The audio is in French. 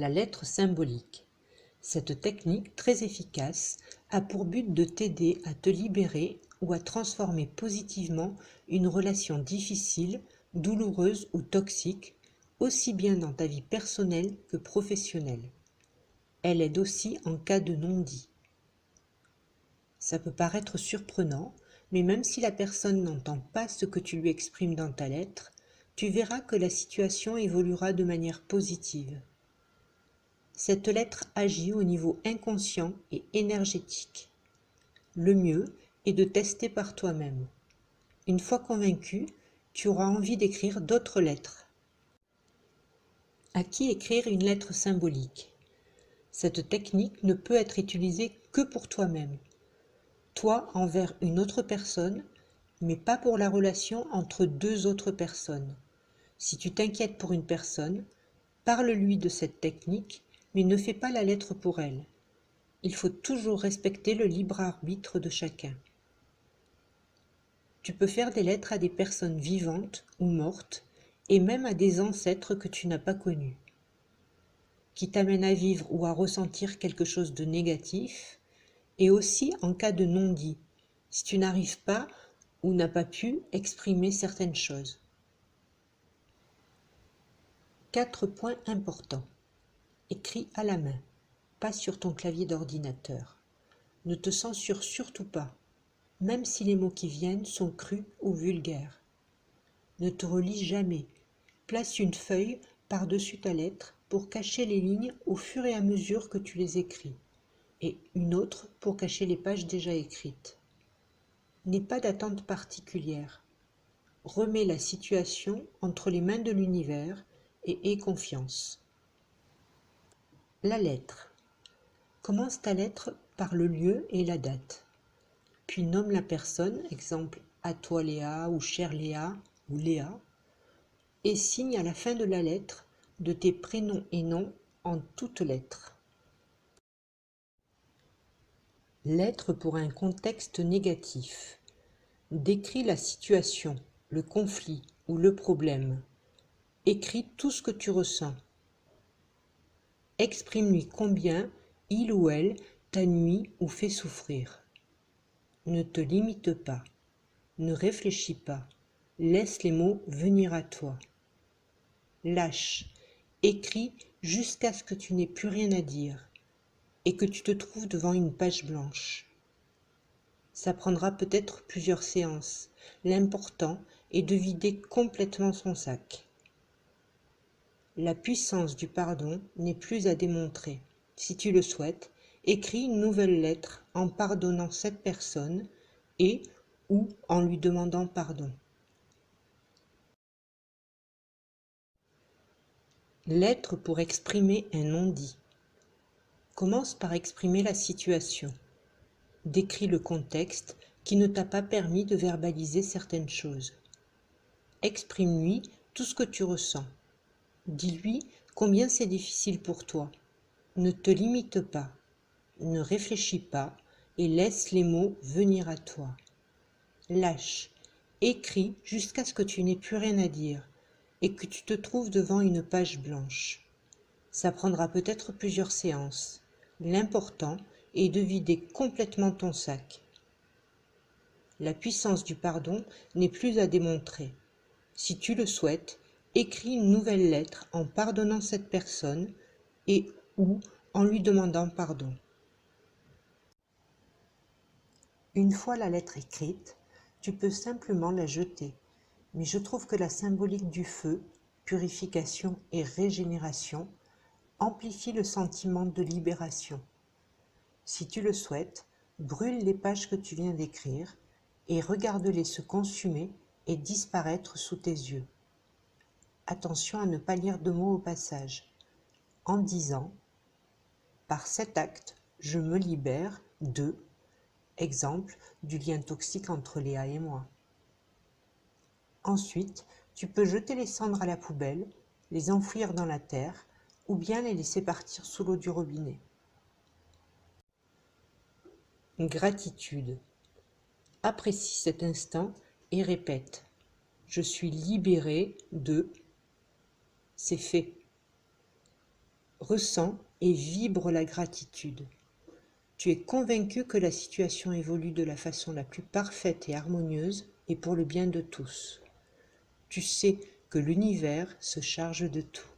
la lettre symbolique. Cette technique très efficace a pour but de t'aider à te libérer ou à transformer positivement une relation difficile, douloureuse ou toxique, aussi bien dans ta vie personnelle que professionnelle. Elle aide aussi en cas de non-dit. Ça peut paraître surprenant, mais même si la personne n'entend pas ce que tu lui exprimes dans ta lettre, tu verras que la situation évoluera de manière positive. Cette lettre agit au niveau inconscient et énergétique. Le mieux est de tester par toi-même. Une fois convaincu, tu auras envie d'écrire d'autres lettres. À qui écrire une lettre symbolique? Cette technique ne peut être utilisée que pour toi-même. Toi envers une autre personne, mais pas pour la relation entre deux autres personnes. Si tu t'inquiètes pour une personne, parle-lui de cette technique, mais ne fais pas la lettre pour elle. Il faut toujours respecter le libre arbitre de chacun. Tu peux faire des lettres à des personnes vivantes ou mortes, et même à des ancêtres que tu n'as pas connus, qui t'amènent à vivre ou à ressentir quelque chose de négatif, et aussi en cas de non-dit, si tu n'arrives pas ou n'as pas pu exprimer certaines choses. 4 points importants. Écris à la main, pas sur ton clavier d'ordinateur. Ne te censure surtout pas, même si les mots qui viennent sont crus ou vulgaires. Ne te relis jamais. Place une feuille par-dessus ta lettre pour cacher les lignes au fur et à mesure que tu les écris, et une autre pour cacher les pages déjà écrites. N'aie pas d'attente particulière. Remets la situation entre les mains de l'univers et aie confiance. La lettre. Commence ta lettre par le lieu et la date. Puis nomme la personne, exemple à toi Léa ou chère Léa ou Léa, et signe à la fin de la lettre de tes prénoms et noms en toutes lettres. Lettre pour un contexte négatif. Décris la situation, le conflit ou le problème. Écris tout ce que tu ressens. Exprime-lui combien il ou elle t'a nui ou fait souffrir. Ne te limite pas, ne réfléchis pas, laisse les mots venir à toi. Lâche, écris jusqu'à ce que tu n'aies plus rien à dire et que tu te trouves devant une page blanche. Ça prendra peut-être plusieurs séances. L'important est de vider complètement son sac. La puissance du pardon n'est plus à démontrer. Si tu le souhaites, écris une nouvelle lettre en pardonnant cette personne et ou en lui demandant pardon. Lettre pour exprimer un non-dit. Commence par exprimer la situation. Décris le contexte qui ne t'a pas permis de verbaliser certaines choses. Exprime-lui tout ce que tu ressens. Dis-lui combien c'est difficile pour toi. Ne te limite pas, ne réfléchis pas et laisse les mots venir à toi. Lâche, écris jusqu'à ce que tu n'aies plus rien à dire et que tu te trouves devant une page blanche. Ça prendra peut-être plusieurs séances. L'important est de vider complètement ton sac. La puissance du pardon n'est plus à démontrer. Si tu le souhaites, écris une nouvelle lettre en pardonnant cette personne et ou en lui demandant pardon. Une fois la lettre écrite, tu peux simplement la jeter, mais je trouve que la symbolique du feu, purification et régénération, amplifie le sentiment de libération. Si tu le souhaites, brûle les pages que tu viens d'écrire et regarde-les se consumer et disparaître sous tes yeux. Attention à ne pas lire de mots au passage, en disant « Par cet acte, je me libère de… » exemple du lien toxique entre Léa et moi. Ensuite, tu peux jeter les cendres à la poubelle, les enfouir dans la terre ou bien les laisser partir sous l'eau du robinet. Gratitude. Apprécie cet instant et répète « Je suis libéré de… » C'est fait. ressens et vibre la gratitude. Tu es convaincu que la situation évolue de la façon la plus parfaite et harmonieuse et pour le bien de tous. Tu sais que l'univers se charge de tout.